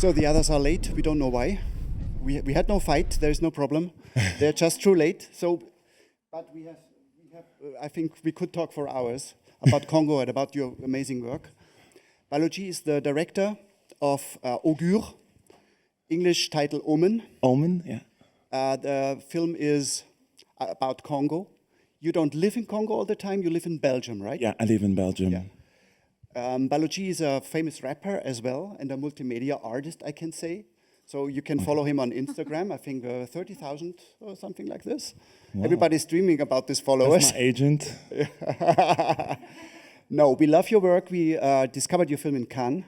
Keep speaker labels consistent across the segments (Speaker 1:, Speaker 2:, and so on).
Speaker 1: So the others are late. We don't know why. We had no fight. There is no problem. They're just too late. So, but we have. I think we could talk for hours about Congo and about your amazing work. Baloji is the director of Augure, English title Omen.
Speaker 2: Omen, yeah.
Speaker 1: The film is about Congo. You don't live in Congo all the time. You live in Belgium, right?
Speaker 2: Yeah, I live in Belgium.
Speaker 1: Yeah. Baloji is a famous rapper as well and a multimedia artist, I can say. So you can follow him on Instagram. I think 30,000 or something like this. Wow. Everybody's dreaming about these followers.
Speaker 2: That's my agent.
Speaker 1: No, we love your work. We discovered your film in Cannes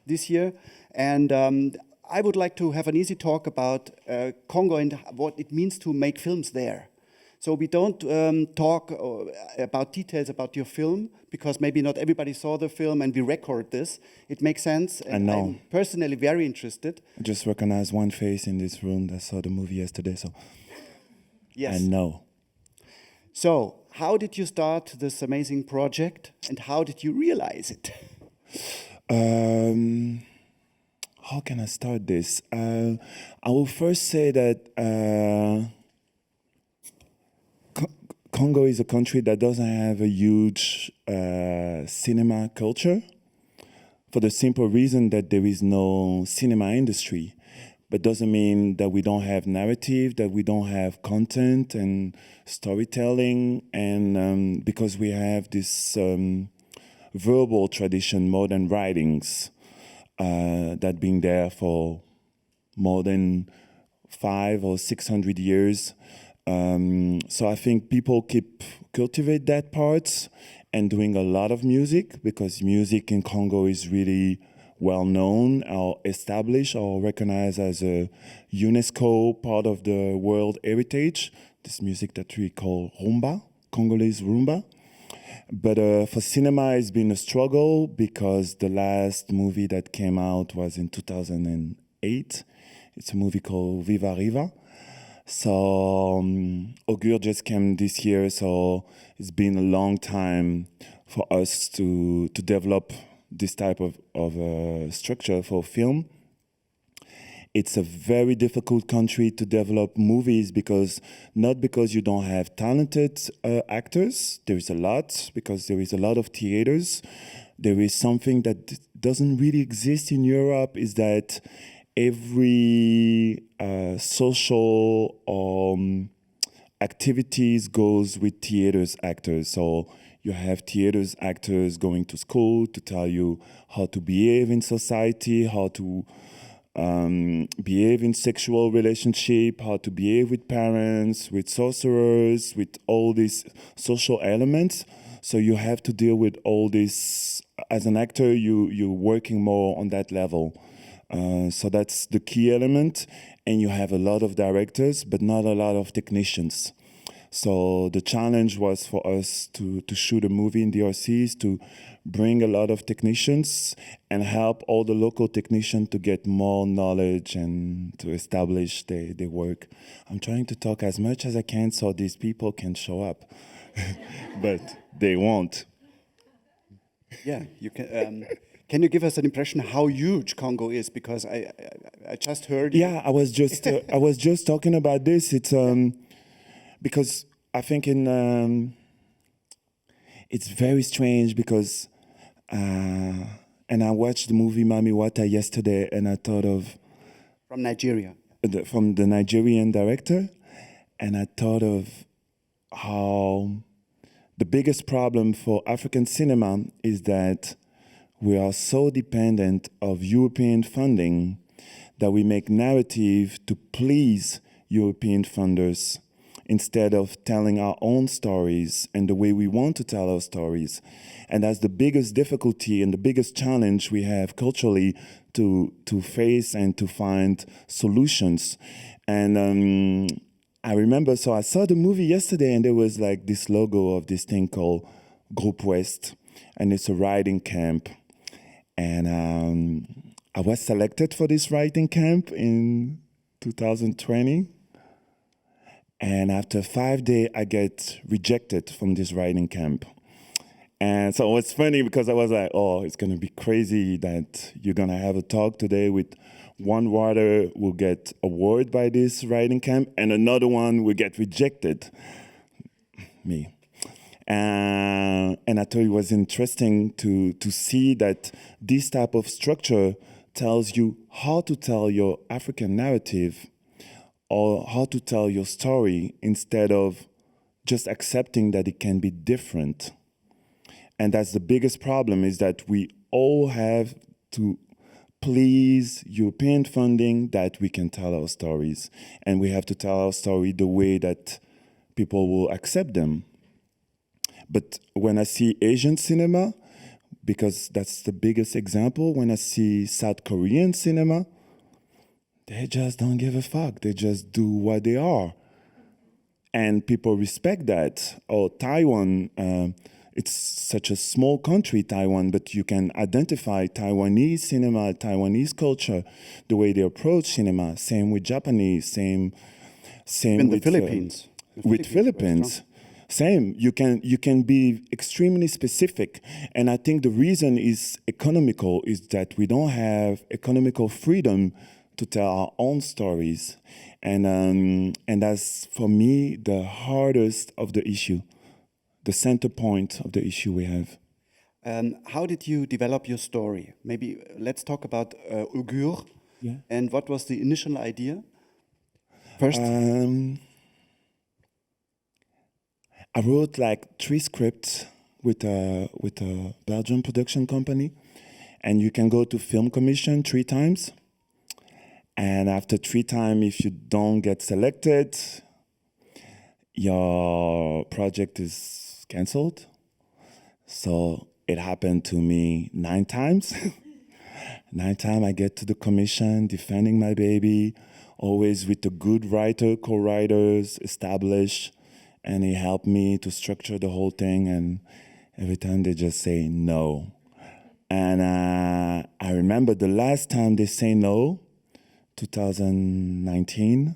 Speaker 1: this year. And I would like to have an easy talk about Congo and what it means to make films there. So we don't talk about details about your film, because maybe not everybody saw the film and we record this. It makes sense. And I'm personally very interested.
Speaker 2: I just recognized one face in this room that saw the movie yesterday, so
Speaker 1: yes.
Speaker 2: I know.
Speaker 1: So how did you start this amazing project and how did you realize it?
Speaker 2: How can I start this? I will first say that Congo is a country that doesn't have a huge cinema culture, for the simple reason that there is no cinema industry. But doesn't mean that we don't have narrative, that we don't have content and storytelling, and because we have this verbal tradition more than writings that been there for more than 500 or 600 years. So I think people keep cultivate that part and doing a lot of music, because music in Congo is really well known or established or recognized as a UNESCO part of the World Heritage. This music that we call rumba, Congolese rumba. But for cinema, it's been a struggle, because the last movie that came out was in 2008. It's a movie called Viva Riva. So Augure just came this year, so it's been a long time for us to develop this type of structure for film. It's a very difficult country to develop movies, not because you don't have talented actors. There is a lot, because there is a lot of theaters. There is something that doesn't really exist in Europe, is that every social activities goes with theaters actors. So you have theaters actors going to school to tell you how to behave in society, how to behave in sexual relationship, how to behave with parents, with sorcerers, with all these social elements. So you have to deal with all this. As an actor, you're working more on that level. So that's the key element, and you have a lot of directors, but not a lot of technicians. So the challenge was for us to shoot a movie in DRCs, to bring a lot of technicians and help all the local technicians to get more knowledge and to establish their work. I'm trying to talk as much as I can so these people can show up, but they won't.
Speaker 1: Yeah, you can. Can you give us an impression how huge Congo is? Because I just heard.
Speaker 2: Yeah, I was just talking about this. It's because I think it's very strange, because and I watched the movie Mami Wata yesterday, and I thought of
Speaker 1: from Nigeria,
Speaker 2: from the Nigerian director, and I thought of how the biggest problem for African cinema is that we are so dependent of European funding that we make narrative to please European funders instead of telling our own stories and the way we want to tell our stories. And that's the biggest difficulty and the biggest challenge we have culturally to face and to find solutions. And I remember, so I saw the movie yesterday, and there was like this logo of this thing called Group West, and it's a writing camp. And I was selected for this writing camp in 2020. And after 5 days, I get rejected from this writing camp. And so it's funny, because I was like, oh, it's going to be crazy that you're going to have a talk today with one writer will get award by this writing camp, and another one will get rejected. Me. And I thought it was interesting to see that this type of structure tells you how to tell your African narrative or how to tell your story instead of just accepting that it can be different. And that's the biggest problem, is that we all have to please European funding that we can tell our stories. And we have to tell our story the way that people will accept them. But when I see Asian cinema, because that's the biggest example, when I see South Korean cinema, they just don't give a fuck. They just do what they are. And people respect that. Or Taiwan, it's such a small country, Taiwan, but you can identify Taiwanese cinema, Taiwanese culture, the way they approach cinema. Same with Japanese, same
Speaker 1: In
Speaker 2: with
Speaker 1: the Philippines.
Speaker 2: with Philippines. Same. You can be extremely specific, and I think the reason is economical. Is that we don't have economical freedom to tell our own stories, and that's for me the hardest of the issue, the center point of the issue we have.
Speaker 1: How did you develop your story? Maybe let's talk about Uyghur.
Speaker 2: Yeah.
Speaker 1: And what was the initial idea? First.
Speaker 2: I wrote like 3 scripts with a Belgian production company, and you can go to film commission 3 times. And after 3 times, if you don't get selected, your project is canceled. So it happened to me 9 times. 9 times I get to the commission, defending my baby, always with a good writer, co-writers, established. And he helped me to structure the whole thing, and every time they just say no. And I remember the last time they say no, 2019,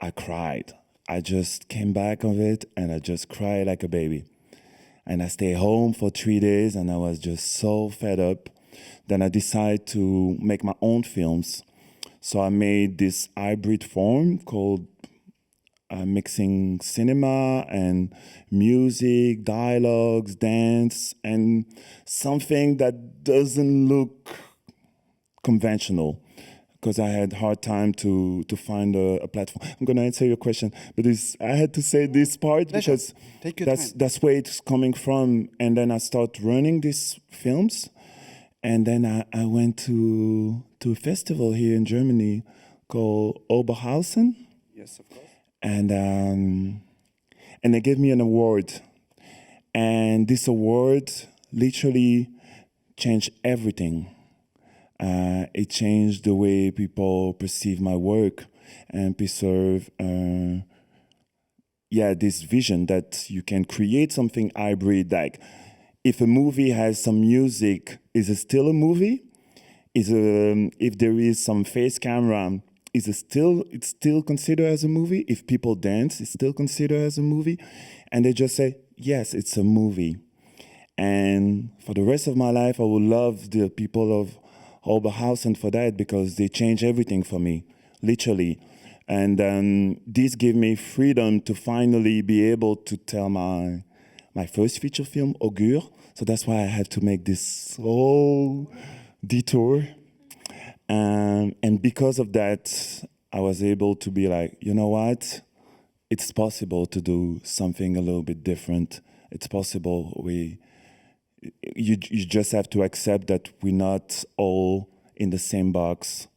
Speaker 2: I cried. I just came back of it, and I just cried like a baby. And I stayed home for 3 days, and I was just so fed up. Then I decided to make my own films. So I made this hybrid form called mixing cinema and music, dialogues, dance, and something that doesn't look conventional, because I had hard time to find a platform. I'm going to answer your question, but I had to say this part because
Speaker 1: Take your time.
Speaker 2: that's where it's coming from. And then I start running these films, and then I went to a festival here in Germany called Oberhausen.
Speaker 1: Yes, of course.
Speaker 2: And they gave me an award, and this award literally changed everything. It changed the way people perceive my work and preserve, this vision that you can create something hybrid. Like, if a movie has some music, is it still a movie? If there is some face camera, it's still considered as a movie? If people dance, it's still considered as a movie? And they just say, yes, it's a movie. And for the rest of my life, I will love the people of Oberhausen for that, because they changed everything for me, literally. And this gave me freedom to finally be able to tell my first feature film, Augure. So that's why I had to make this whole detour. And because of that, I was able to be like, you know what? It's possible to do something a little bit different. It's possible. You just have to accept that we're not all in the same box.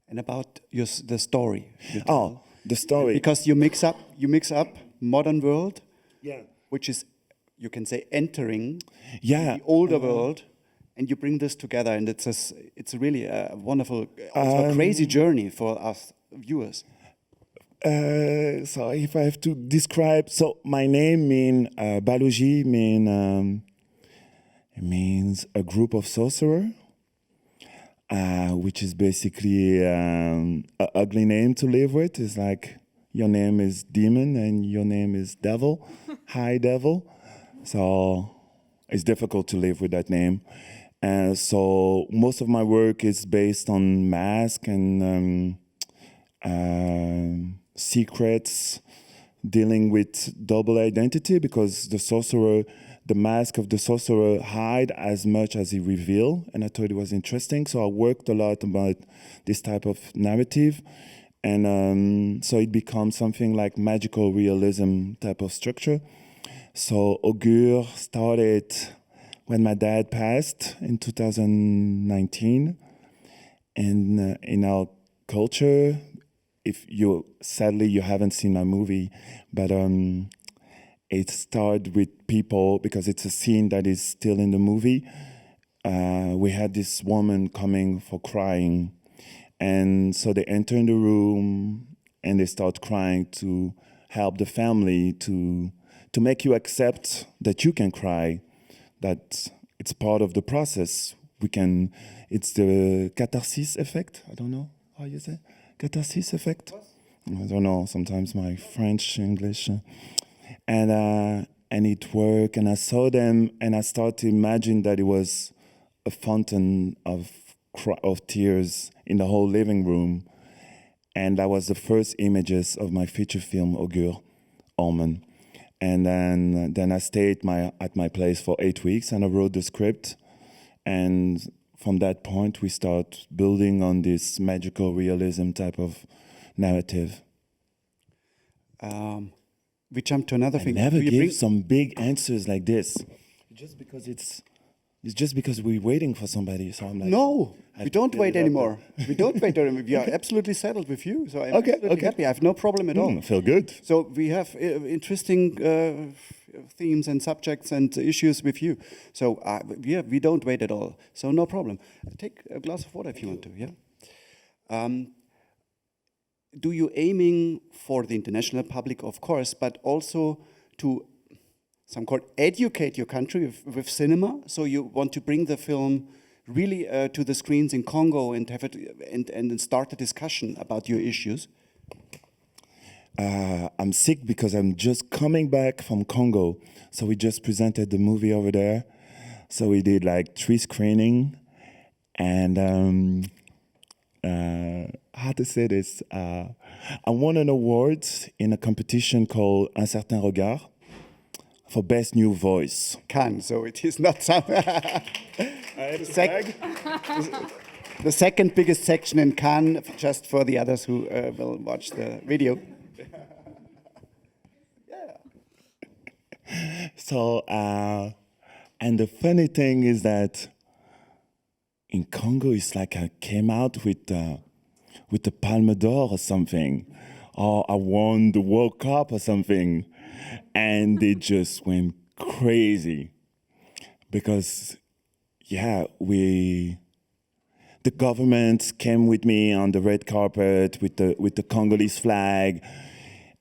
Speaker 1: And about the story.
Speaker 2: The story.
Speaker 1: Because you mix up modern world,
Speaker 2: Yeah.
Speaker 1: which is, you can say, entering
Speaker 2: Yeah.
Speaker 1: the older world, and you bring this together, and it's really a wonderful, also a crazy journey for us viewers.
Speaker 2: So if I have to describe, so my name Baloji means a group of sorcerer, which is basically an ugly name to live with. It's like your name is demon and your name is devil, high devil. So it's difficult to live with that name. And so most of my work is based on mask and secrets, dealing with double identity, because the mask of the sorcerer hide as much as he reveal, and I thought it was interesting. So I worked a lot about this type of narrative, and so it becomes something like magical realism type of structure. So Augure started when my dad passed in 2019, and in our culture, sadly you haven't seen my movie, but it started with people, because it's a scene that is still in the movie. We had this woman coming for crying, and so they enter in the room and they start crying to help the family, to make you accept that you can cry, that it's part of the process. It's the catharsis effect. I don't know how you say catharsis effect. I don't know. Sometimes my French, English, and it worked. And I saw them, and I started to imagine that it was a fountain of tears in the whole living room, and that was the first images of my feature film Augure, OMEN. And then I stayed at my place for 8 weeks, and I wrote the script. And from that point, we start building on this magical realism type of narrative.
Speaker 1: We jump to another thing.
Speaker 2: Never give some big answers like this, just because it's just because we're waiting for somebody. So I'm like,
Speaker 1: no, we don't wait anymore. We don't wait anymore. We are absolutely settled with you. So I'm absolutely happy. I have no problem at all.
Speaker 2: I feel good.
Speaker 1: So we have interesting themes and subjects and issues with you. So we don't wait at all. So no problem. Take a glass of water if you want to. Yeah. Do you aiming for the international public, of course, but also to educate your country with cinema? So you want to bring the film really to the screens in Congo and have it and start a discussion about your issues?
Speaker 2: I'm sick because I'm just coming back from Congo. So we just presented the movie over there. So we did like 3 screenings, and how to say this? I won an award in a competition called Un Certain Regard for Best New Voice.
Speaker 1: Cannes, so it is not some... the second biggest section in Cannes, just for the others who will watch the video.
Speaker 2: So, and the funny thing is that in Congo, it's like I came out with the Palme d'Or or something, or I won the World Cup or something, and they just went crazy because, the government came with me on the red carpet with the Congolese flag.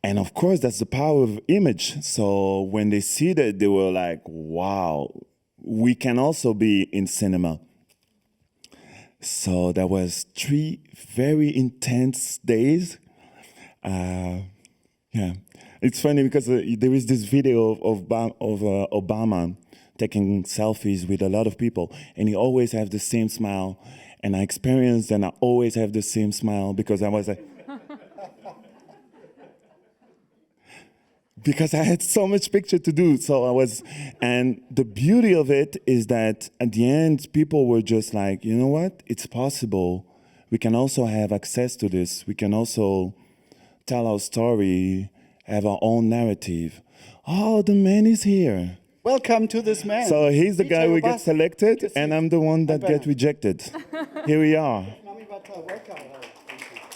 Speaker 2: And of course, that's the power of image. So when they see that, they were like, wow, we can also be in cinema. So that was 3 very intense days. It's funny because there is this video of Obama taking selfies with a lot of people, and he always have the same smile. And I experienced, and I always have the same smile because I was like, because I had so much picture to do. And the beauty of it is that at the end, people were just like, you know what? It's possible. We can also have access to this. We can also tell our story, have our own narrative. Oh, the man is here.
Speaker 1: Welcome to this man.
Speaker 2: So he's the guy who gets selected, and I'm the one that gets rejected. Here we are.
Speaker 1: Mami Wata, welcome.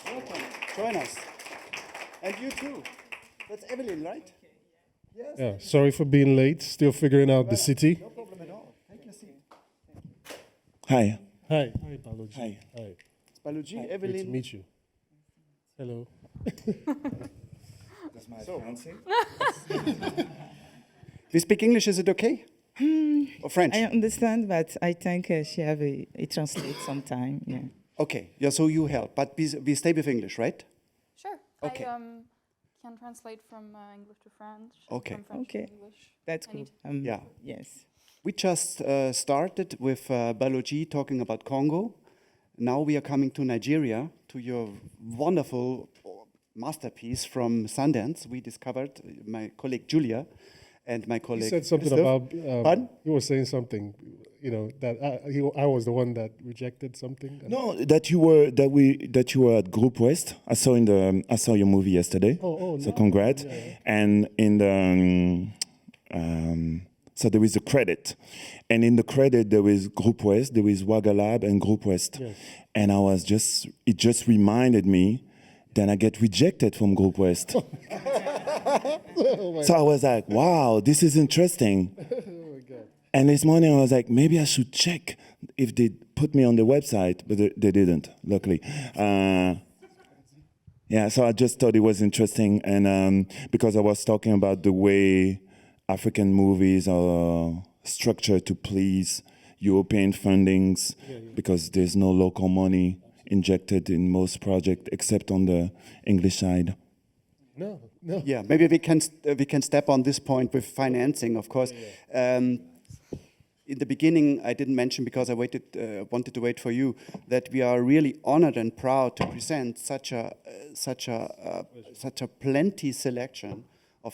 Speaker 1: Welcome. Join us. And you too. That's Evelyn, right? Yes.
Speaker 3: Yeah, sorry for being late. Still figuring out the city.
Speaker 1: No problem at all. Take your seat.
Speaker 2: Hi.
Speaker 3: Hi. Hi, Baloji.
Speaker 2: Hi.
Speaker 3: Hi.
Speaker 1: It's Baloji,
Speaker 3: Great
Speaker 1: Evelyn.
Speaker 3: to meet you. Hello.
Speaker 2: That's my fiancé.
Speaker 1: We speak English, is it okay? Or French?
Speaker 4: I understand, but I think she have a translate sometime. Yeah.
Speaker 1: Okay, yeah, so you help, but we stay with English, right?
Speaker 5: Sure.
Speaker 1: Okay.
Speaker 5: I can translate from English to French.
Speaker 1: Okay.
Speaker 5: From French
Speaker 4: Okay.
Speaker 5: to English.
Speaker 4: That's cool.
Speaker 1: Yeah.
Speaker 4: Yes.
Speaker 1: We just started with Baloji talking about Congo. Now we are coming to Nigeria, to your wonderful masterpiece from Sundance. We discovered, my colleague Julia and my colleague
Speaker 3: He said something
Speaker 1: Christoph.
Speaker 3: about,
Speaker 1: Pardon?
Speaker 3: he was saying something, that I was the one that rejected something.
Speaker 2: No, that you were at Group West. I saw your movie yesterday. So
Speaker 3: no.
Speaker 2: congrats.
Speaker 3: Yeah, yeah.
Speaker 2: And in so there is a credit, and in the credit there is Group West, there is Wagalab and Group West,
Speaker 3: Yes.
Speaker 2: and it just reminded me that I get rejected from Group West. So I was like, wow, this is interesting. And this morning I was like, maybe I should check if they put me on the website, but they didn't, luckily. Yeah, so I just thought it was interesting, and because I was talking about the way African movies are structured to please European fundings, because there's no local money injected in most projects except on the English side.
Speaker 3: No.
Speaker 1: Yeah, maybe we can step on this point with financing, of course. In the beginning, I didn't mention, because I wanted to wait for you, that we are really honored and proud to present such a plenty selection of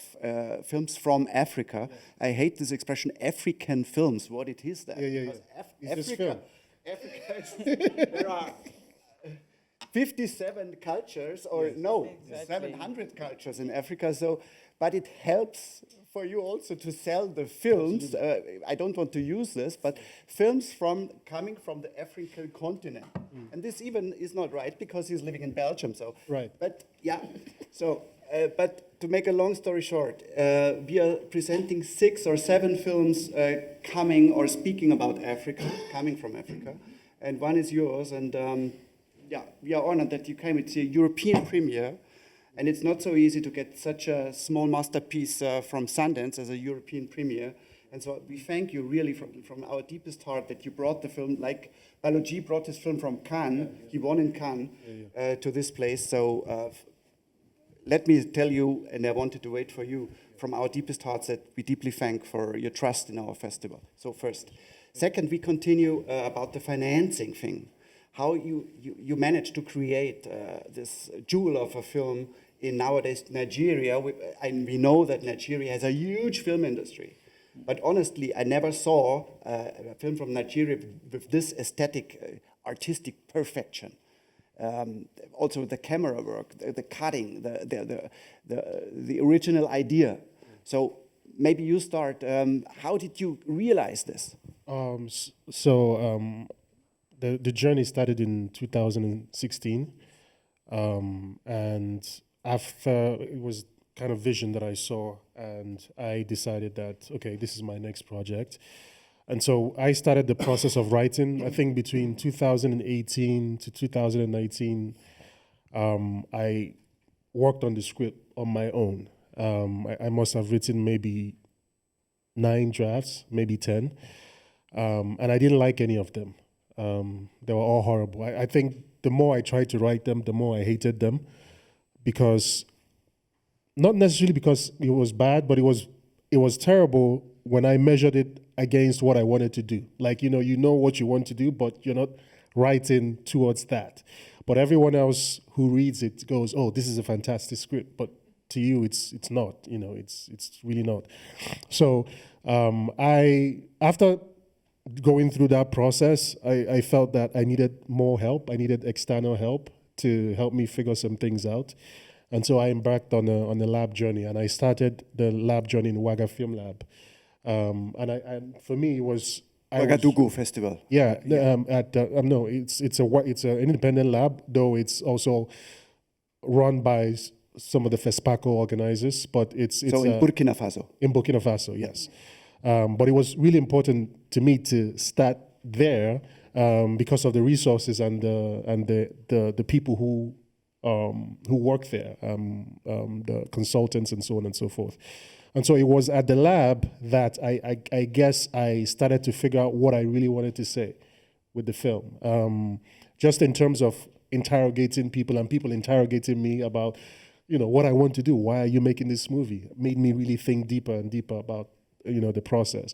Speaker 1: films from Africa. I hate this expression, African films. What it is that?
Speaker 3: Yeah.
Speaker 1: Because
Speaker 3: It's just film.
Speaker 1: there are 57 cultures, or no, 700 cultures in Africa. So, but it helps for you also to sell the films. I don't want to use this, but films coming from the African continent. And this even is not right, because he's living in Belgium. So,
Speaker 3: Right.
Speaker 1: But yeah, so. But to make a long story short, we are presenting 6 or 7 films coming or speaking about Africa, coming from Africa, and one is yours. And we are honored that you came. It's a European premiere, and it's not so easy to get such a small masterpiece from Sundance as a European premiere. And so we thank you really from our deepest heart that you brought the film, like Baloji brought his film from Cannes. He won in Cannes to this place. So. Let me tell you, and I wanted to wait for you, from our deepest hearts, that we deeply thank for your trust in our festival. So first. Second, we continue about the financing thing. How you managed to create this jewel of a film in nowadays Nigeria. And we know that Nigeria has a huge film industry. But honestly, I never saw a film from Nigeria with this aesthetic, artistic perfection. Also the camera work, the cutting, the original idea. So maybe you start. How did you realize this?
Speaker 3: The journey started in 2016, and after it was kind of vision that I saw, and I decided that, okay, this is my next project. And so I started the process of writing. I think between 2018 to 2019, I worked on the script on my own. I must have written maybe 9 drafts, maybe 10. And I didn't like any of them. They were all horrible. I think the more I tried to write them, the more I hated them, because not necessarily because it was bad, but it was terrible when I measured it against what I wanted to do. Like, you know what you want to do, but you're not writing towards that. But everyone else who reads it goes, oh, this is a fantastic script. But to you, it's not, it's really not. So after going through that process, I felt that I needed more help. I needed external help to help me figure some things out. And so I embarked on a lab journey, and I started the lab journey in Ouaga Film Lab. And for me, it was
Speaker 1: Ouagadougou Festival.
Speaker 3: Yeah, no, it's an independent lab, though it's also run by some of the FESPACO organizers, but it's
Speaker 1: so in Burkina Faso.
Speaker 3: In Burkina Faso, yes. But it was really important to me to start there because of the resources and the people who work there, the consultants and so on and so forth. And so it was at the lab that I guess I started to figure out what I really wanted to say with the film. Just in terms of interrogating people and people interrogating me about, what I want to do. Why are you making this movie? It made me really think deeper and deeper about, the process.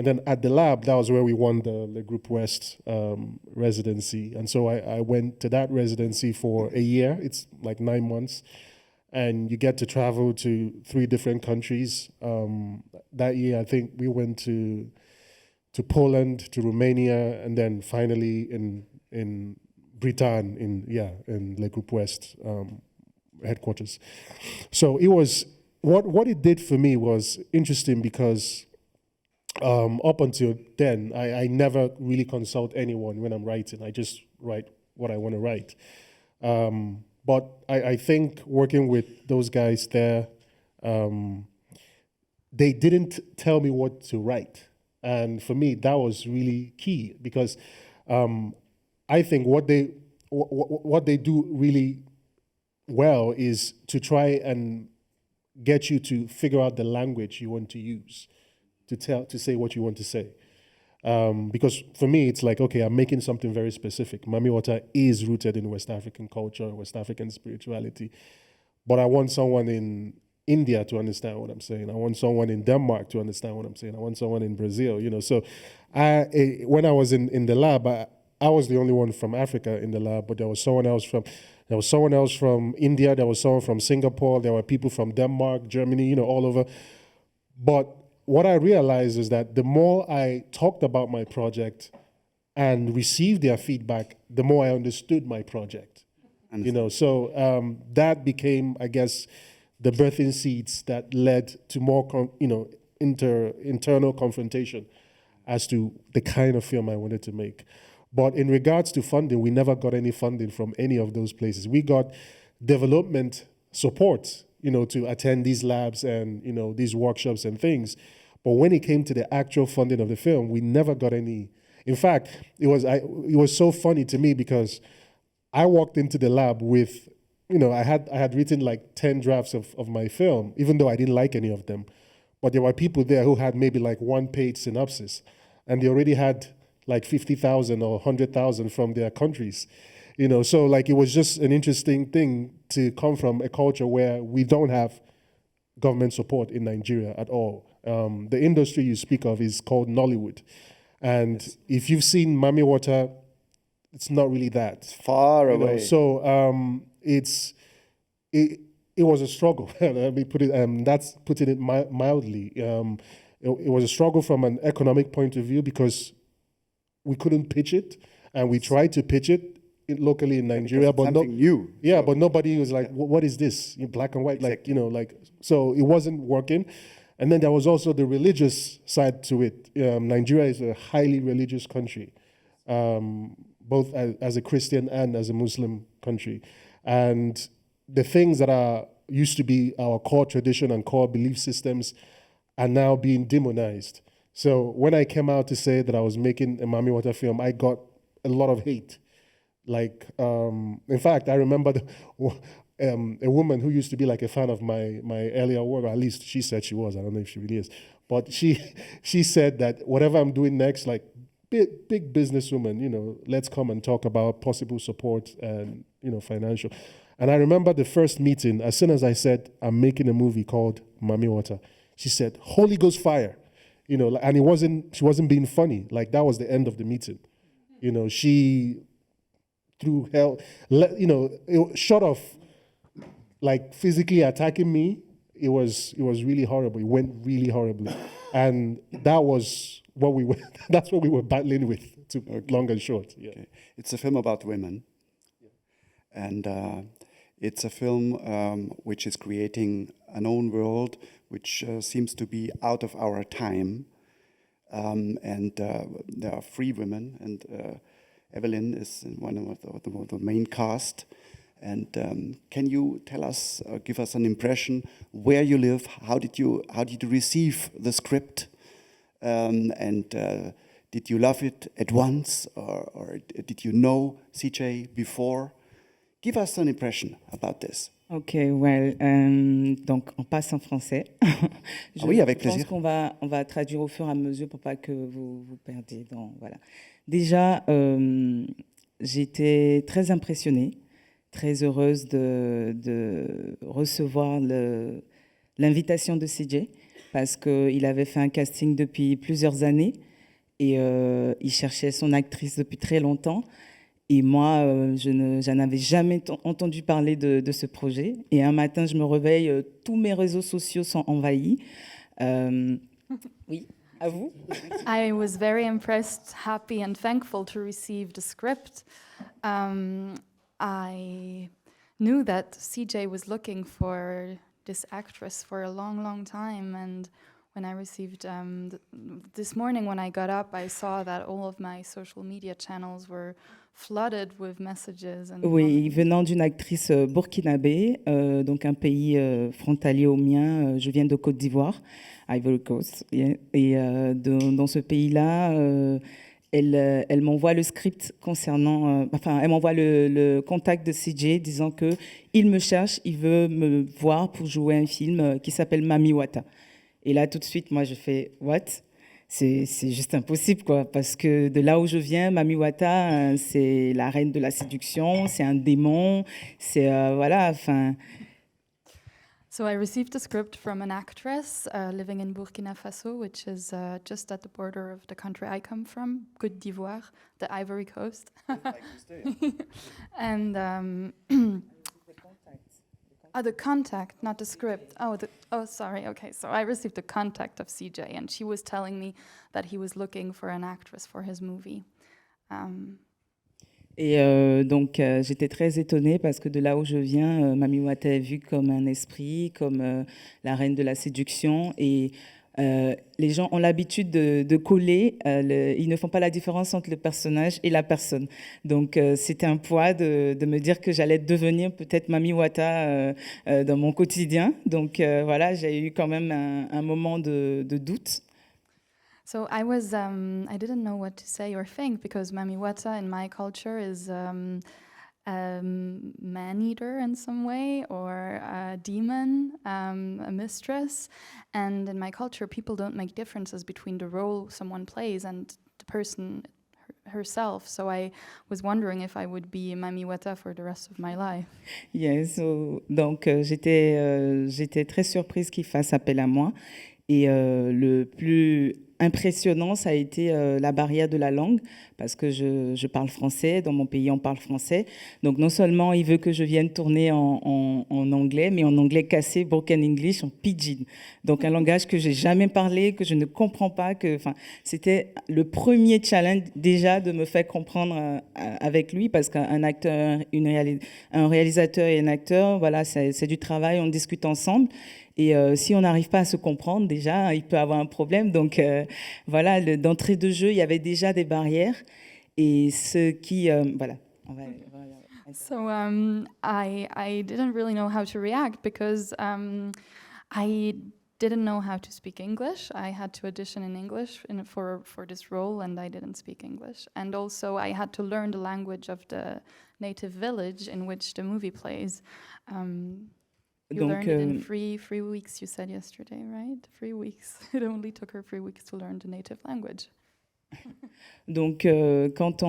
Speaker 3: And then at the lab, that was where we won the Group West residency. And so I went to that residency for a year. It's like 9 months. And you get to travel to 3 different countries. That year, I think we went to Poland, to Romania, and then finally in Britain, in Le Group West headquarters. So it was, what it did for me was interesting because up until then, I never really consult anyone when I'm writing. I just write what I want to write. But I think working with those guys there, they didn't tell me what to write. And for me, that was really key because I think what they do really well is to try and get you to figure out the language you want to use to say what you want to say. Because for me, it's like, okay, I'm making something very specific. Mami Wata is rooted in West African culture, West African spirituality. But I want someone in India to understand what I'm saying. I want someone in Denmark to understand what I'm saying. I want someone in Brazil, you know. So when I was in the lab, I was the only one from Africa in the lab, but there was someone else from India, there was someone from Singapore, there were people from Denmark, Germany, you know, all over. But what I realized is that the more I talked about my project and received their feedback, the more I understood my project. You know, so that became, I guess, the birthing seeds that led to more, internal confrontation as to the kind of film I wanted to make. But in regards to funding, we never got any funding from any of those places. We got development support, you know, to attend these labs and, you know, these workshops and things. But when it came to the actual funding of the film, we never got any. In fact, it was so funny to me because I walked into the lab with, you know, I had written like 10 drafts of my film, even though I didn't like any of them. But there were people there who had maybe like 1-page synopsis, and they already had like 50,000 or 100,000 from their countries, you know. So like it was just an interesting thing to come from a culture where we don't have government support in Nigeria at all. The industry you speak of is called Nollywood, and if you've seen Mami Wata, it's not really that.
Speaker 1: It's far away.
Speaker 3: So it was a struggle. Let me put it. That's putting it mildly. It was a struggle from an economic point of view because we couldn't pitch it, and we tried to pitch it locally in Nigeria, but
Speaker 1: something new.
Speaker 3: Yeah, but nobody was like, "What is this? In black and white?"
Speaker 1: Exactly.
Speaker 3: Like, you know, like, so it wasn't working. And then there was also the religious side to it. Nigeria is a highly religious country, both as a Christian and as a Muslim country. And the things that used to be our core tradition and core belief systems are now being demonized. So when I came out to say that I was making a Mami Wata film, I got a lot of hate. Like, in fact, I remember a woman who used to be like a fan of my earlier work, or at least she said she was. I don't know if she really is. But she said that whatever I'm doing next, like big businesswoman, you know, let's come and talk about possible support and, you know, financial. And I remember the first meeting, as soon as I said, I'm making a movie called Mami Wata, she said, Holy Ghost fire. You know, and she wasn't being funny. Like, that was the end of the meeting. You know, she threw hell, you know, short of like physically attacking me, it was really horrible. It went really horribly. And that was that's what we were battling with, long and short. Yeah.
Speaker 1: Okay. It's a film about women. Yeah. And it's a film which is creating an own world which seems to be out of our time. And there are 3 women, and Evelyn is one of the main cast. And can you tell us, give us an impression where you live? How did you receive the script? And did you love it at once, or did you know CJ before? Give us an impression about this.
Speaker 4: Ok, well, donc on passe en français.
Speaker 1: Oui, avec
Speaker 4: Je pense
Speaker 1: plaisir.
Speaker 4: qu'on va traduire au fur et à mesure pour pas que vous vous perdiez. Donc, voilà. Déjà, j'étais très impressionnée, très heureuse de recevoir l'invitation de CJ. parce qu'il avait fait un casting depuis plusieurs années et il cherchait son actrice depuis très longtemps. Et moi, je n'avais jamais entendu parler de ce projet. Et un matin, je me réveille, tous mes réseaux sociaux sont envahis. Oui, à vous.
Speaker 5: I was very impressed, happy, and thankful to receive the script. I knew that CJ was looking for this actress for a long, long time. And when I received this morning, when I got up, I saw that all of my social media channels were flooded with messages. And
Speaker 4: Oui, venant d'une actrice burkinabé, donc un pays frontalier au mien, je viens de Côte d'Ivoire, Ivory Coast, et dans ce pays-là, elle m'envoie le script concernant, elle m'envoie le contact de CJ disant que il me cherche, il veut me voir pour jouer un film qui s'appelle Mami Wata. Et là, tout de suite, moi, je fais « What ?» C'est juste impossible, quoi, parce que de là où je viens, Mami Wata, c'est la reine de la séduction, c'est un démon, c'est, voilà, enfin...
Speaker 5: So I received the script from an actress living in Burkina Faso, which is just at the border of the country I come from, Côte d'Ivoire, the Ivory Coast. And the contact, not the script. Oh, sorry. Okay, so I received the contact of CJ, and she was telling me that he was looking for an actress for his movie.
Speaker 4: Et donc, j'étais très étonnée parce que de là où je viens, Mami Wata est vue comme un esprit, comme la reine de la séduction. Et les gens ont l'habitude de coller. Ils ne font pas la différence entre le personnage et la personne. Donc, c'était un poids de me dire que j'allais devenir peut-être Mami Wata dans mon quotidien. Donc, voilà, j'ai eu quand même un moment de doute.
Speaker 5: So I didn't know what to say or think, because Mami Wata in my culture is a man-eater in some way, or a demon, a mistress. And in my culture, people don't make differences between the role someone plays and the person herself. So I was wondering if I would be Mami Wata for the rest of my life.
Speaker 4: Yes, donc j'étais très surprise qu'il fasse appel à moi. Et le plus impressionnant, ça a été la barrière de la langue, parce que je parle français, dans mon pays on parle français. Donc non seulement il veut que je vienne tourner en anglais, mais en anglais cassé, broken English, en pidgin. Donc un langage que j'ai jamais parlé, que je ne comprends pas. C'était le premier challenge déjà de me faire comprendre avec lui, parce qu'un acteur, un réalisateur et un acteur, voilà, c'est du travail, on discute ensemble. Et si on n'arrive pas à se comprendre, déjà, il peut avoir un problème. Donc, voilà, d'entrée de jeu, il y avait déjà des barrières. Et ce qui... voilà.
Speaker 5: So I didn't really know how to react, because I didn't know how to speak English. I had to audition in English for this role, and I didn't speak English. And also I had to learn the language of the native village in which the movie plays. You learned it in 3 weeks, you said yesterday, right? 3 weeks. It only took her 3 weeks to learn the native language.
Speaker 4: Donc, quand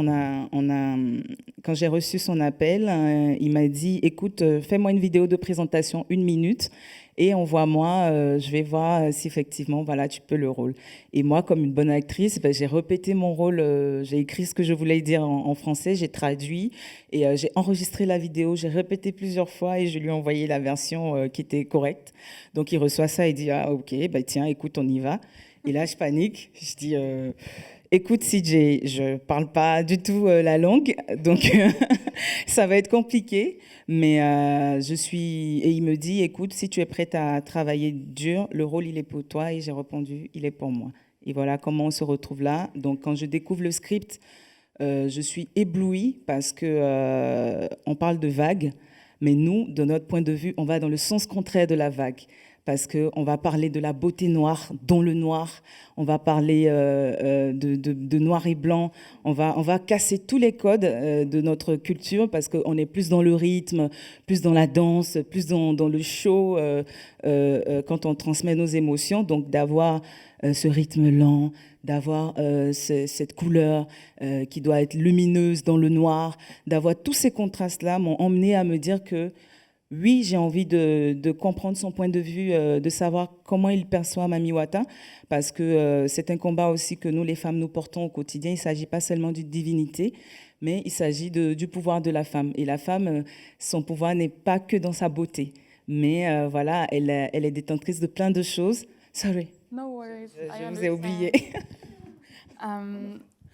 Speaker 4: j'ai reçu son appel, il m'a dit « Écoute, fais-moi une vidéo de présentation, 1 minute, et envoie-moi, je vais voir si effectivement, voilà, tu peux le rôle. » Et moi, comme une bonne actrice, j'ai répété mon rôle, j'ai écrit ce que je voulais dire en français, j'ai traduit, et j'ai enregistré la vidéo, j'ai répété plusieurs fois, et je lui ai envoyé la version qui était correcte. Donc, il reçoit ça et dit « Ah, ok, tiens, écoute, on y va. » Et là, je panique, je dis... Écoute, CJ, je parle pas du tout la langue, donc ça va être compliqué, mais et il me dit, écoute, si tu es prête à travailler dur, le rôle, il est pour toi. Et j'ai répondu, il est pour moi. Et voilà comment on se retrouve là. Donc, quand je découvre le script, je suis éblouie parce que on parle de vague, mais nous, de notre point de vue, on va dans le sens contraire de la vague. Parce qu'on va parler de la beauté noire, dans le noir, on va parler de noir et blanc, on va casser tous les codes de notre culture, parce qu'on est plus dans le rythme, plus dans la danse, plus dans le show, quand on transmet nos émotions. Donc d'avoir ce rythme lent, d'avoir cette couleur qui doit être lumineuse dans le noir, d'avoir tous ces contrastes-là m'ont emmené à me dire que oui, j'ai envie de comprendre son point de vue, de savoir comment il perçoit Mami Wata, parce que c'est un combat aussi que nous, les femmes, nous portons au quotidien. Il ne s'agit pas seulement d'une divinité, mais il s'agit du pouvoir de la femme. Et la femme, son pouvoir n'est pas que dans sa beauté, mais voilà, elle est détentrice de plein de choses. Sorry,
Speaker 5: No worries.
Speaker 4: je vous ai oublié.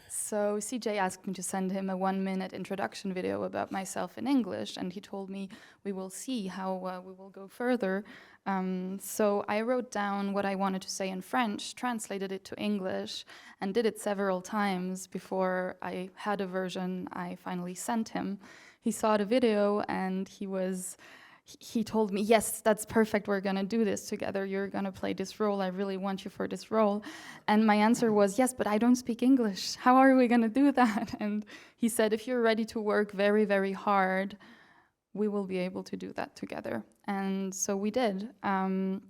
Speaker 5: So CJ asked me to send him a 1-minute introduction video about myself in English, and he told me we will see how we will go further. So I wrote down what I wanted to say in French, translated it to English, and did it several times before I had a version I finally sent him. He saw the video and he told me, yes, that's perfect, we're gonna do this together, you're gonna play this role, I really want you for this role. And my answer was, yes, but I don't speak English, how are we gonna do that? And he said, if you're ready to work very, very hard, we will be able to do that together. And so we did. And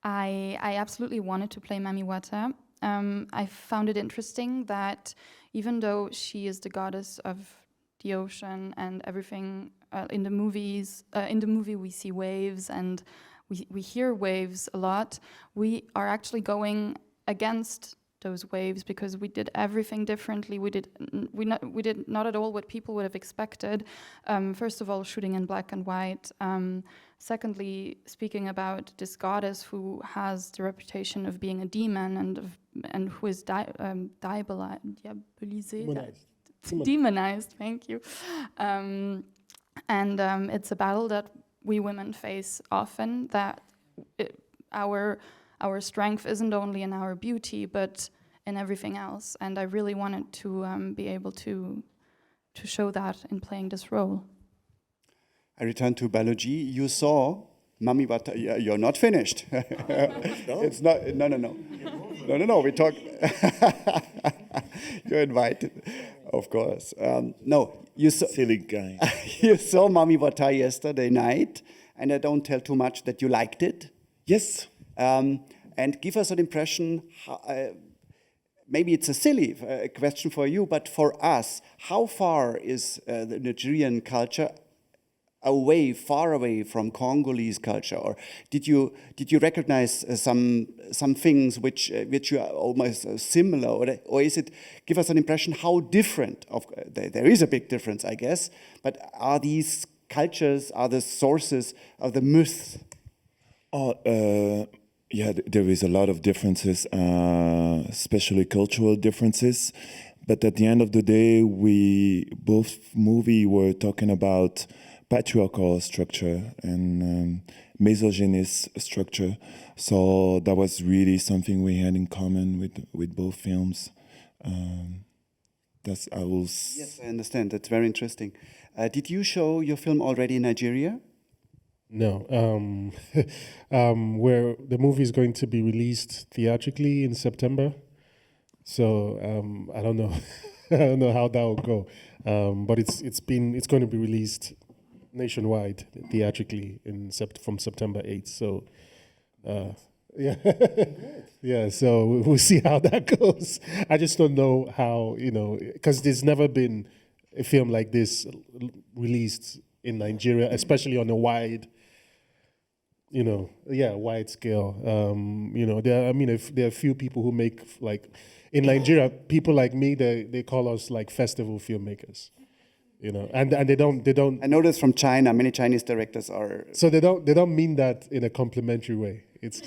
Speaker 5: I absolutely wanted to play Mami Wata. I found it interesting that even though she is the goddess of the ocean and everything, in the movie we see waves and we hear waves a lot. We are actually going against those waves because we did everything differently. We did not at all what people would have expected. First of all, shooting in black and white. Secondly, speaking about this goddess who has the reputation of being a demon and who is demonized. Thank you. And it's a battle that we women face often, that our strength isn't only in our beauty, but in everything else. And I really wanted to be able to show that in playing this role.
Speaker 1: I return to Baloji. You saw Mami Wata. You're not finished. No? It's not. No. We talk. You're invited, of course. No, you saw.
Speaker 2: Silly guy.
Speaker 1: You saw Mami Wata yesterday night, and I don't tell too much that you liked it.
Speaker 2: Yes.
Speaker 1: And give us an impression. Maybe it's a silly question for you, but for us, how far is the Nigerian culture far away from Congolese culture, or did you recognize some things which are almost similar, or is it? Give us an impression how different. There is a big difference, I guess, but are these cultures the sources of the myths?
Speaker 2: Yeah, there is a lot of differences, especially cultural differences. But at the end of the day, both movie were talking about patriarchal structure and misogynist structure. So that was really something we had in common with both films.
Speaker 1: Yes, I understand. That's very interesting. Did you show your film already in Nigeria?
Speaker 3: No. Where the movie is going to be released theatrically in September. So I don't know. I don't know how that will go. But it's going to be released nationwide theatrically from September 8th. So yeah. Yeah, so we'll see how that goes. I just don't know how, because there's never been a film like this released in Nigeria, especially on a wide scale. There are a few people who make, like, in Nigeria, people like me, they call us like festival filmmakers. And they don't.
Speaker 1: I know this from China. Many Chinese directors are.
Speaker 3: So they don't mean that in a complimentary way. It's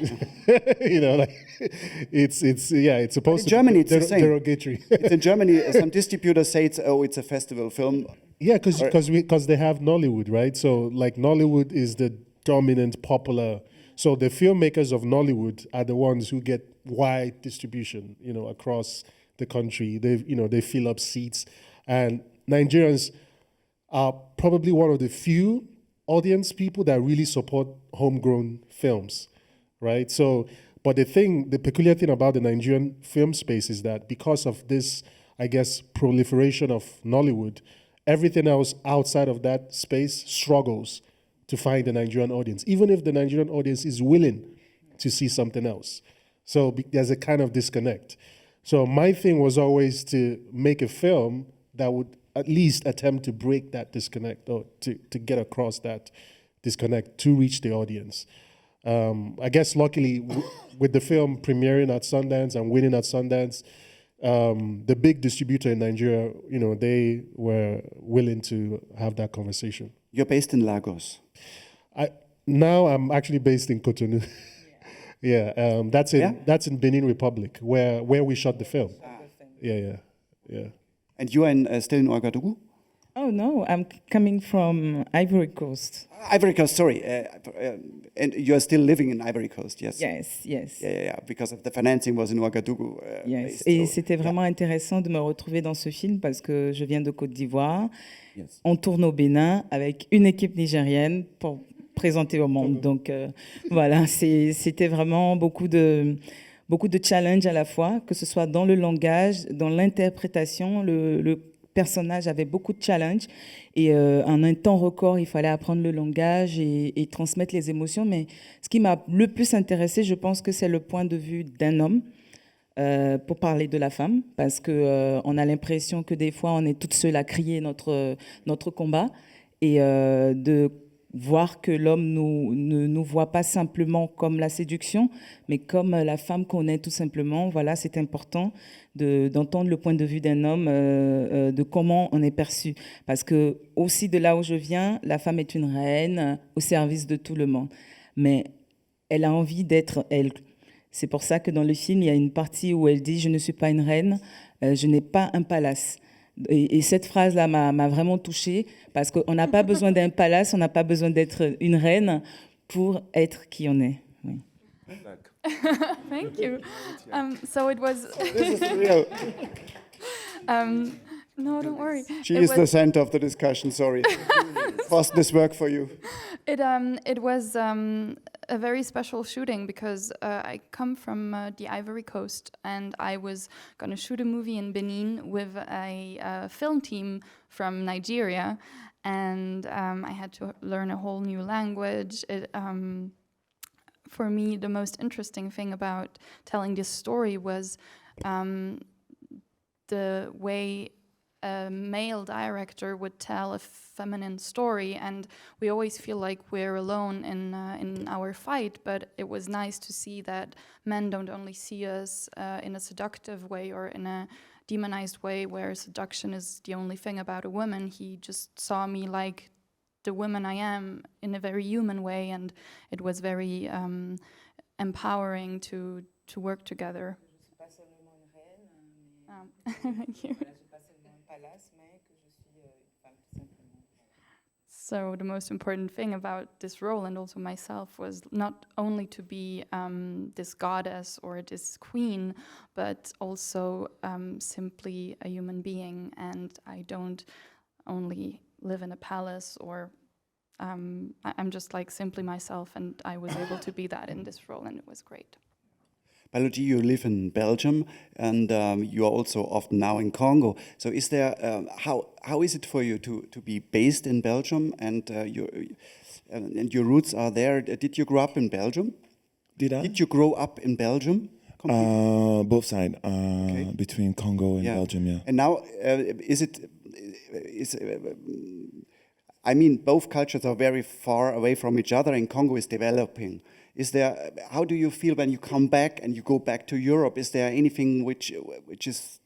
Speaker 3: it's supposed
Speaker 1: to. In Germany, it's the same.
Speaker 3: Derogatory.
Speaker 1: It's in Germany. Some distributors say it's a festival film.
Speaker 3: Yeah, because they have Nollywood, right? So like Nollywood is the dominant popular. So the filmmakers of Nollywood are the ones who get wide distribution, across the country. They fill up seats, and Nigerians are probably one of the few audience people that really support homegrown films, right? So, but the peculiar thing about the Nigerian film space is that because of this, I guess, proliferation of Nollywood, everything else outside of that space struggles to find a Nigerian audience, even if the Nigerian audience is willing to see something else. So there's a kind of disconnect. So my thing was always to make a film that would at least attempt to break that disconnect or to get across that disconnect to reach the audience. I guess luckily with the film premiering at Sundance and winning at Sundance, the big distributor in Nigeria, you know, they were willing to have that conversation.
Speaker 1: You're based in Lagos.
Speaker 3: Now I'm actually based in Cotonou. Yeah, that's in Benin Republic where we shot the film. Yeah.
Speaker 1: And you are still in Ouagadougou?
Speaker 4: Oh no, I'm coming from Ivory Coast.
Speaker 1: Ivory Coast, sorry. And you are still living in Ivory Coast, yes?
Speaker 4: Yes.
Speaker 1: Yeah, because of the financing was in Ouagadougou.
Speaker 4: Yes. Et c'était vraiment intéressant de me retrouver dans ce film parce que je viens de Côte d'Ivoire.
Speaker 1: Yes.
Speaker 4: On tourne au Bénin avec une équipe nigérienne pour présenter au monde. Donc voilà, c'était vraiment beaucoup de challenges à la fois, que ce soit dans le langage, dans l'interprétation. Le personnage avait beaucoup de challenges et en un temps record, il fallait apprendre le langage et transmettre les émotions. Mais ce qui m'a le plus intéressé, je pense que c'est le point de vue d'un homme pour parler de la femme, parce que on a l'impression que des fois, on est toute seule à crier notre combat et de voir que l'homme ne nous voit pas simplement comme la séduction, mais comme la femme qu'on est tout simplement. Voilà, c'est important d'entendre le point de vue d'un homme, de comment on est perçu. Parce que aussi de là où je viens, la femme est une reine au service de tout le monde. Mais elle a envie d'être elle. C'est pour ça que dans le film, il y a une partie où elle dit « Je ne suis pas une reine, je n'ai pas un palace ». Et cette phrase-là m'a vraiment touchée parce qu'on n'a pas besoin d'un palace, on n'a pas besoin d'être une reine pour être qui on est. Oui.
Speaker 5: Thank you. So it was.
Speaker 1: This is real.
Speaker 5: No, don't worry.
Speaker 1: She is the center of the discussion, sorry. Was this work for you?
Speaker 5: It was a very special shooting because I come from the Ivory Coast and I was going to shoot a movie in Benin with a film team from Nigeria, and I had to learn a whole new language. For me, the most interesting thing about telling this story was the way a male director would tell a feminine story, and we always feel like we're alone in our fight, but it was nice to see that men don't only see us in a seductive way or in a demonized way where seduction is the only thing about a woman. He just saw me like the woman I am in a very human way, and it was very empowering to work together. Thank you. So the most important thing about this role and also myself was not only to be this goddess or this queen, but also simply a human being. And I don't only live in a palace or I'm just like simply myself, and I was able to be that in this role, and it was great.
Speaker 1: Baloji, you live in Belgium, and you are also often now in Congo. So, is there how is it for you to be based in Belgium and your roots are there? Did you grow up in Belgium? Did you grow up in Belgium?
Speaker 2: Both sides, between Congo and Belgium. Yeah.
Speaker 1: And now, I mean, both cultures are very far away from each other, and Congo is developing. How do you feel when you come back and you go back to Europe? Is there anything which is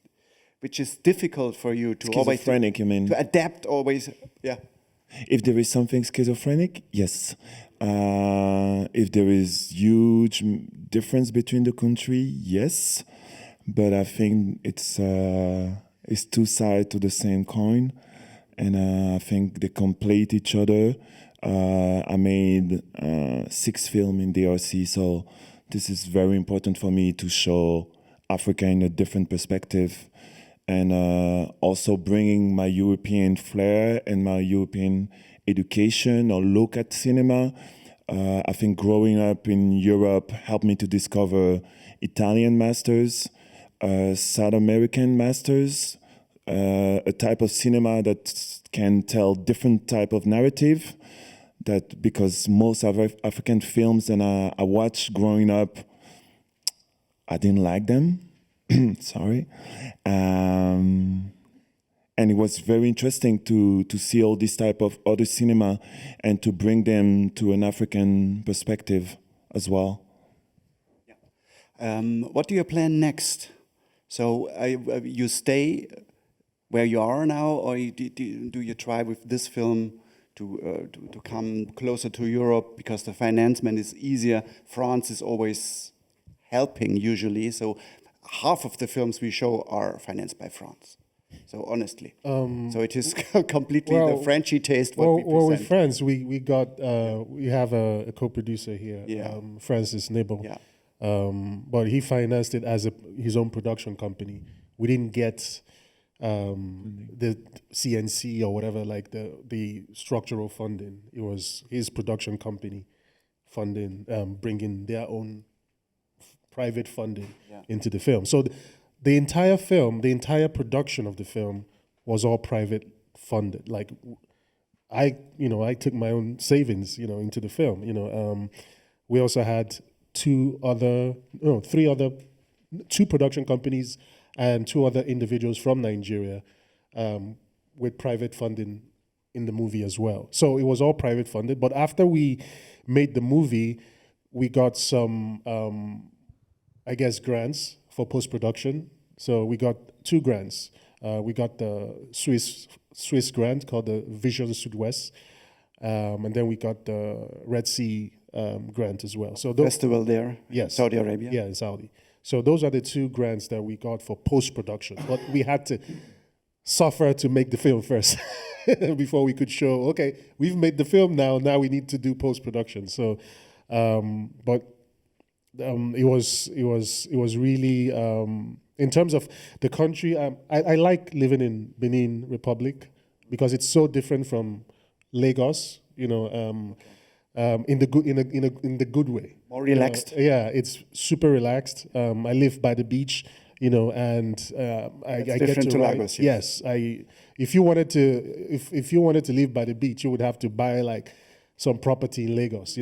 Speaker 1: difficult for you to always
Speaker 2: schizophrenic? You mean
Speaker 1: to adapt always? Yeah.
Speaker 2: If there is something schizophrenic, yes. If there is huge difference between the country, yes. But I think it's two sides to the same coin, and I think they complete each other. I made 6 films in DRC, so this is very important for me to show Africa in a different perspective, and also bringing my European flair and my European education or look at cinema. I think growing up in Europe helped me to discover Italian masters, South American masters, a type of cinema that can tell different type of narrative. That because most of African films that I watched growing up, I didn't like them. Sorry. And it was very interesting to see all this type of other cinema and to bring them to an African perspective as well.
Speaker 1: What do you plan next? So you stay where you are now, or do you try with this film to come closer to Europe, because the financement is easier? France is always helping usually, so half of the films we show are financed by France. So honestly, so it is completely the Frenchy taste. What we present.
Speaker 3: Well, with France, we have a co-producer here, Francis Nibble.
Speaker 1: Yeah.
Speaker 3: But he financed it as his own production company. We didn't get the CNC or whatever, like the structural funding. It was his production company funding, bringing their own private funding into the film. So the entire film, the entire production of the film was all private funded. Like I took my own savings, into the film. We also had two production companies and two other individuals from Nigeria with private funding in the movie as well. So it was all private funded. But after we made the movie, we got some, grants for post-production. So we got 2 grants. We got the Swiss grant called the Vision Sud-Ouest, and then we got the Red Sea grant as well. So
Speaker 1: festival there,
Speaker 3: yes,
Speaker 1: Saudi Arabia.
Speaker 3: Yeah, in Saudi. So those are the 2 grants that we got for post-production. But we had to suffer to make the film first before we could show, okay, we've made the film now we need to do post-production. So, it was really, in terms of the country, I like living in Benin Republic because it's so different from Lagos, in the good way.
Speaker 1: More relaxed.
Speaker 3: It's super relaxed. I live by the beach, and I get to
Speaker 1: Lagos.
Speaker 3: Yes, if you wanted to live by the beach, you would have to buy like some property in Lagos.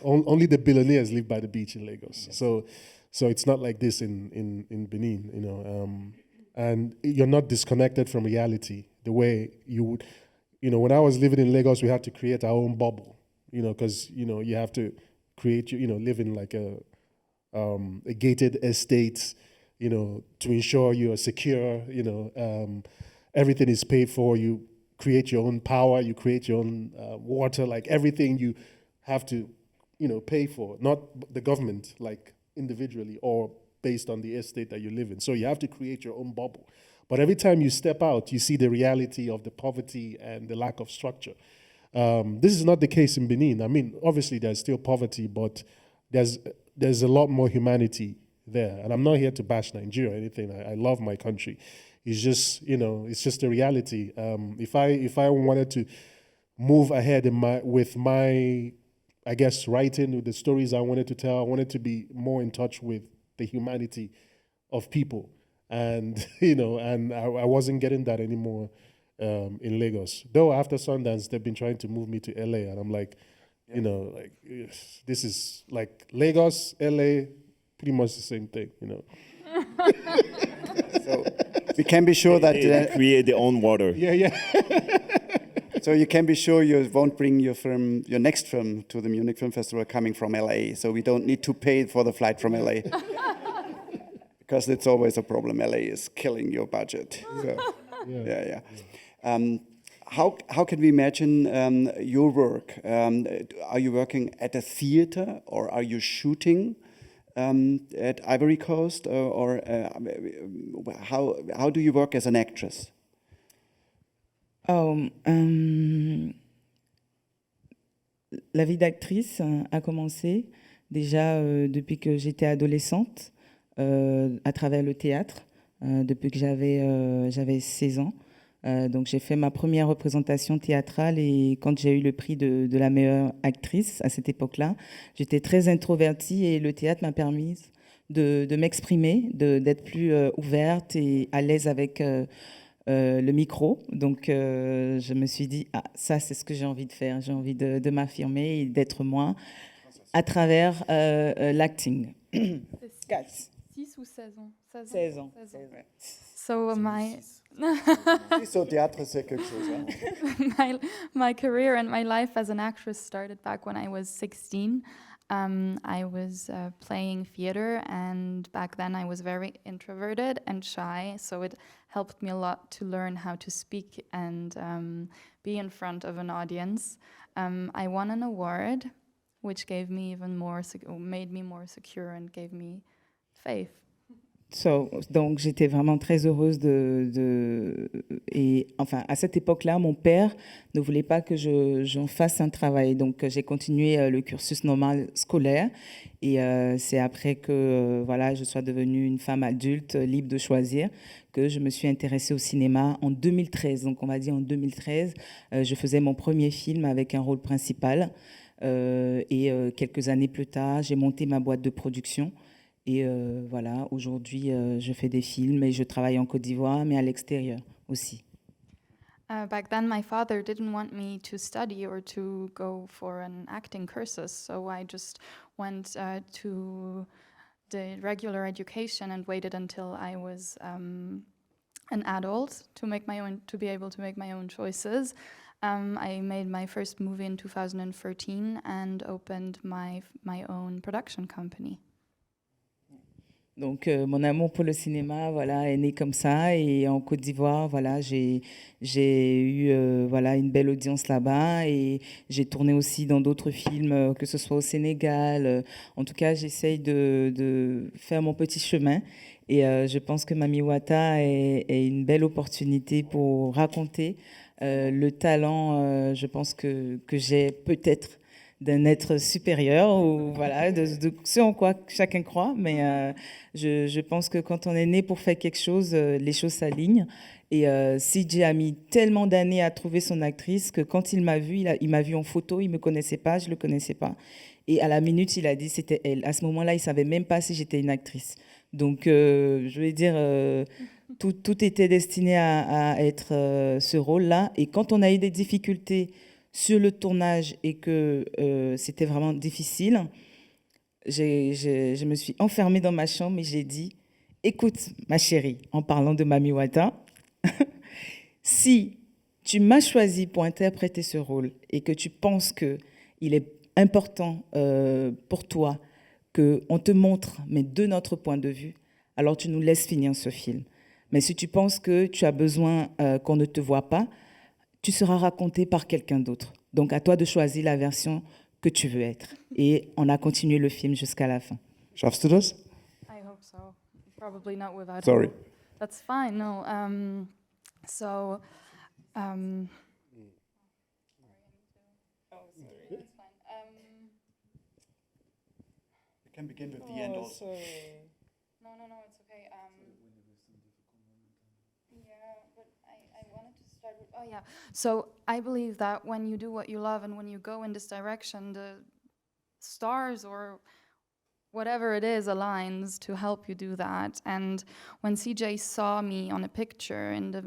Speaker 3: Only the billionaires live by the beach in Lagos. Yes. So it's not like this in Benin. And you're not disconnected from reality the way you would. When I was living in Lagos, we had to create our own bubble. Because you have to create, live in like a gated estate, to ensure you are secure. Everything is paid for. You create your own power. You create your own water. Like everything you have to, pay for. Not the government, like individually or based on the estate that you live in. So you have to create your own bubble. But every time you step out, you see the reality of the poverty and the lack of structure. This is not the case in Benin. I mean, obviously there's still poverty, but there's a lot more humanity there. And I'm not here to bash Nigeria or anything. I love my country. It's just, it's just a reality. If I wanted to move ahead with my writing, with the stories I wanted to tell, I wanted to be more in touch with the humanity of people. And, and I wasn't getting that anymore. In Lagos. Though after Sundance, they've been trying to move me to LA, and I'm like, this is like Lagos, LA, pretty much the same thing,
Speaker 1: So we can be sure that
Speaker 2: they create their own water.
Speaker 3: Yeah.
Speaker 1: So you can be sure you won't bring your next film to the Munich Film Festival coming from LA. So we don't need to pay for the flight from LA. Because it's always a problem. LA is killing your budget. So, yeah. How can we imagine your work? Are you working at a theater, or are you shooting at Ivory Coast, or how do you work as an actress?
Speaker 4: La vie d'actrice a commencé déjà depuis que j'étais adolescente, à travers le théâtre, depuis que j'avais 16 ans. Donc j'ai fait ma première représentation théâtrale, et quand j'ai eu le prix de la meilleure actrice à cette époque-là, j'étais très introvertie, et le théâtre m'a permis de m'exprimer, d'être plus ouverte et à l'aise avec le micro. Donc je me suis dit, ça c'est ce que j'ai envie de faire, j'ai envie de m'affirmer et d'être moi à travers l'acting.
Speaker 5: 6 ou 16 ans.
Speaker 4: 16 ans.
Speaker 5: So
Speaker 1: Si, au théâtre, c'est quelque chose. Hein?
Speaker 5: My career and my life as an actress started back when I was 16. I was playing theater, and back then I was very introverted and shy, so it helped me a lot to learn how to speak and be in front of an audience. I won an award, which gave me even more, made me more secure and gave me faith.
Speaker 4: Donc j'étais vraiment très heureuse et enfin à cette époque-là, mon père ne voulait pas que j'en fasse un travail, donc j'ai continué le cursus normal scolaire et c'est après que voilà, je sois devenue une femme adulte libre de choisir que je me suis intéressée au cinéma en 2013. Donc on va dire en 2013, je faisais mon premier film avec un rôle principal et quelques années plus tard, j'ai monté ma boîte de production. Et voilà, aujourd'hui, je fais des films et je travaille en Côte d'Ivoire, mais à l'extérieur aussi.
Speaker 5: Back then, my father didn't want me to study or to go for an acting cursus, so I just went to the regular education and waited until I was an adult to be able to make my own choices. I made my first movie in 2013 and opened my own production company.
Speaker 4: Donc, mon amour pour le cinéma, voilà, est né comme ça. Et en Côte d'Ivoire, voilà, j'ai eu voilà, une belle audience là-bas. Et j'ai tourné aussi dans d'autres films, que ce soit au Sénégal. En tout cas, j'essaye de faire mon petit chemin. Et je pense que Mami Wata est une belle opportunité pour raconter le talent, je pense que j'ai peut-être d'un être supérieur, ou voilà, de ce en quoi chacun croit. Mais je pense que quand on est né pour faire quelque chose, les choses s'alignent. Et CJ a mis tellement d'années à trouver son actrice que quand il m'a vu, il m'a vu en photo, il ne me connaissait pas, je ne le connaissais pas. Et à la minute, il a dit c'était elle. À ce moment-là, il ne savait même pas si j'étais une actrice. Donc, je vais dire, tout était destiné à être ce rôle-là. Et quand on a eu des difficultés sur le tournage et que c'était vraiment difficile, je me suis enfermée dans ma chambre et j'ai dit, écoute ma chérie, en parlant de Mami Wata, si tu m'as choisi pour interpréter ce rôle et que tu penses qu'il est important pour toi qu'on te montre, mais de notre point de vue, alors tu nous laisses finir ce film. Mais si tu penses que tu as besoin qu'on ne te voit pas, tu seras raconté par quelqu'un d'autre. Donc, à toi de choisir la version que tu veux être. Et on a continué le film jusqu'à la fin.
Speaker 1: Schaffst du das?
Speaker 5: I hope so. Probably not without
Speaker 1: Sorry.
Speaker 5: you. That's fine. No. So.
Speaker 1: You can begin with the end also.
Speaker 5: No, it's okay. Yeah, but I wanted to start with, oh yeah. So I believe that when you do what you love and when you go in this direction, the stars or whatever it is aligns to help you do that. And when CJ saw me on a picture in the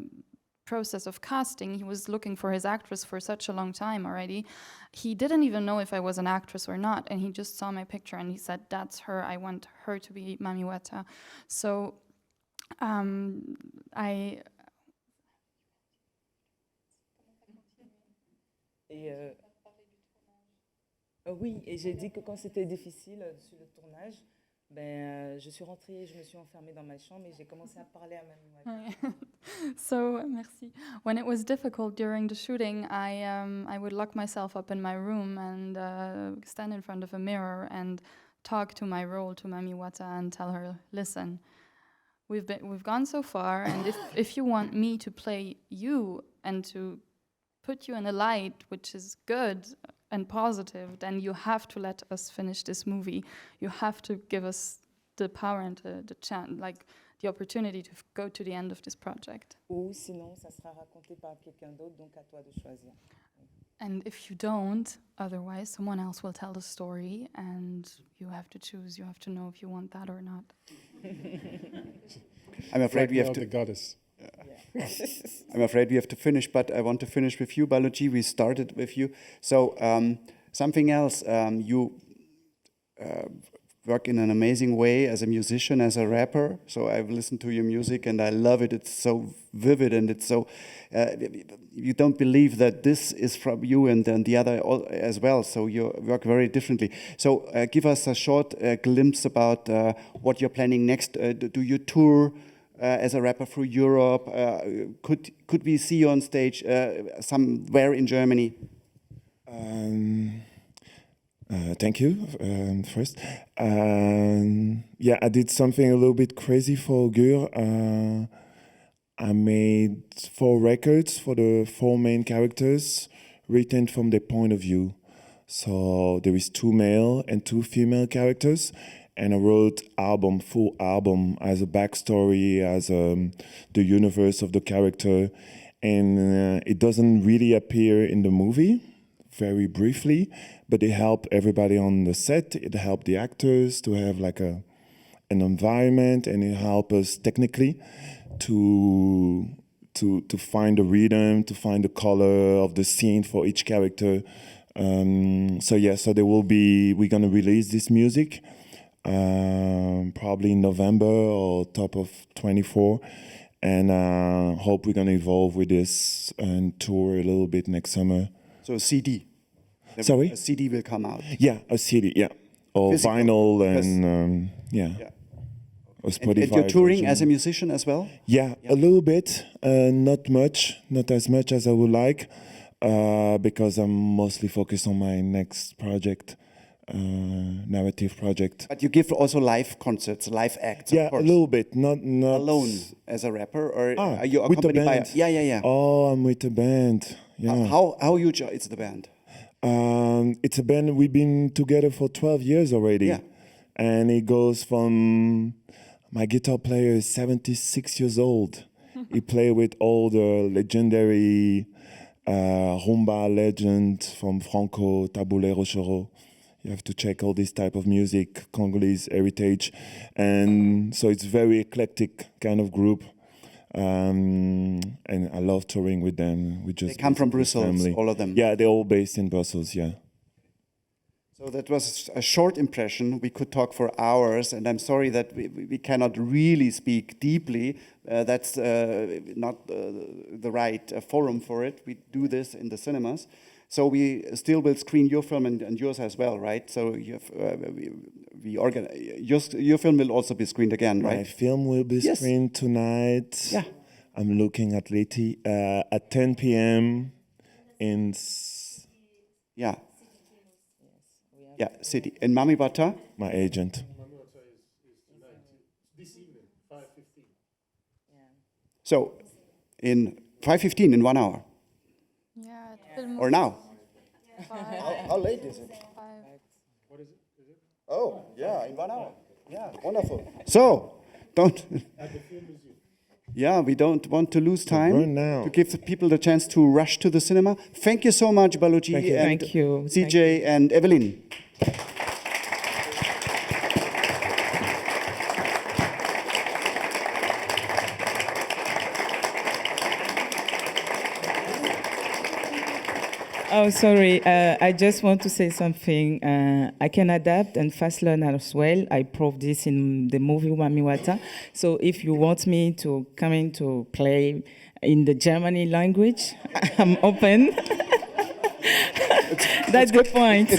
Speaker 5: process of casting, he was looking for his actress for such a long time already. He didn't even know if I was an actress or not, and he just saw my picture and he said, that's her, I want her to be Mami Wata. So
Speaker 4: Oui, et j'ai dit que quand c'était difficile sur le tournage, je suis rentrée et je me suis enfermée dans ma chambre et j'ai commencé à parler à Mami Wata.
Speaker 5: So, merci. When it was difficult during the shooting, I would lock myself up in my room and stand in front of a mirror and talk to my role, to Mami Wata, and tell her, listen, we've gone so far, and if you want me to play you and to put you in a light which is good and positive, then you have to let us finish this movie. You have to give us the power and the chance, like the opportunity to go to the end of this project.
Speaker 4: Ou sinon, ça sera raconté par quelqu'un d'autre, donc à toi de choisir.
Speaker 5: And if you don't, otherwise someone else will tell the story and you have to choose. You have to know if you want that or not.
Speaker 1: I'm afraid we have to.
Speaker 3: The goddess.
Speaker 1: I'm afraid we have to finish, but I want to finish with you, Baloji. We started with you. So something else. You work in an amazing way as a musician, as a rapper. So I've listened to your music and I love it. It's so vivid and it's so, you don't believe that this is from you and then the other as well. So you work very differently. So give us a short glimpse about what you're planning next. Do you tour as a rapper through Europe? Could we see you on stage somewhere in Germany?
Speaker 2: Thank you, first. Yeah, I did something a little bit crazy for Gur. I made 4 records for the 4 main characters, written from their point of view. So there is 2 male and 2 female characters, and I wrote full album as a backstory, as the universe of the character, and it doesn't really appear in the movie, very briefly, but it helped everybody on the set. It helped the actors to have like an environment, and it helped us technically to find the rhythm, to find the color of the scene for each character. So we're gonna release this music probably in November or top of 24, and hope we're gonna evolve with this and tour a little bit next summer.
Speaker 1: So a CD.
Speaker 2: Sorry?
Speaker 1: A CD will come out.
Speaker 2: Yeah, a CD, yeah. Or
Speaker 1: Physical,
Speaker 2: vinyl and, yeah. Or Spotify
Speaker 1: And you're touring
Speaker 2: version.
Speaker 1: as a musician as well?
Speaker 2: Yeah, a little bit, not much, not as much as I would like, because I'm mostly focused on my next project, narrative project.
Speaker 1: But you give also live concerts, live acts,
Speaker 2: Yeah,
Speaker 1: of course.
Speaker 2: a little bit, not
Speaker 1: Alone as a rapper, or are you
Speaker 2: with the
Speaker 1: accompanied by?
Speaker 2: band.
Speaker 1: Yeah.
Speaker 2: Oh, I'm with the band. Yeah.
Speaker 1: How huge is the band?
Speaker 2: It's a band we've been together for 12 years already.
Speaker 1: Yeah.
Speaker 2: And it goes from, my guitar player is 76 years old. He played with all the legendary rumba legend from Franco, Tabule Rochero. You have to check all this type of music, Congolese heritage. And so it's very eclectic kind of group. And I love touring with them.
Speaker 1: They come from Brussels, all of them.
Speaker 2: Yeah, they're all based in Brussels, yeah.
Speaker 1: So that was a short impression. We could talk for hours, and I'm sorry that we cannot really speak deeply. That's not the right forum for it. We do this in the cinemas. So we still will screen your film and yours as well, right? So you have, your film will also be screened again, right?
Speaker 2: My film will be screened tonight.
Speaker 1: Yeah.
Speaker 2: I'm looking at Leti at 10 p.m. in...
Speaker 1: Yeah. Yeah, city. And Mami Wata?
Speaker 2: My agent.
Speaker 3: This evening, 5:15.
Speaker 1: So, in 5:15, in 1 hour?
Speaker 5: Yeah.
Speaker 1: Or now?
Speaker 5: 5.
Speaker 1: How late is it?
Speaker 5: 5.
Speaker 3: What is it? Is it?
Speaker 1: Oh, yeah, in 1 hour. Yeah, wonderful. So, don't... Yeah, we don't want to lose time
Speaker 2: burn now.
Speaker 1: to give the people the chance to rush to the cinema. Thank you so much, Baloji and
Speaker 4: Thank you.
Speaker 1: CJ and Evelyn.
Speaker 4: Oh, sorry. I just want to say something. I can adapt and fast learn as well. I proved this in the movie Mami Wata. So if you want me to come in to play in the Germany language, I'm open. That's the point.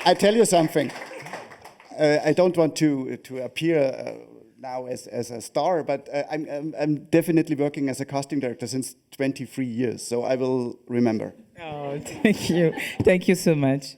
Speaker 1: I tell you something. I don't want to appear now as a star, but I'm definitely working as a casting director since 23 years, so I will remember.
Speaker 4: Oh, thank you. Thank you so much.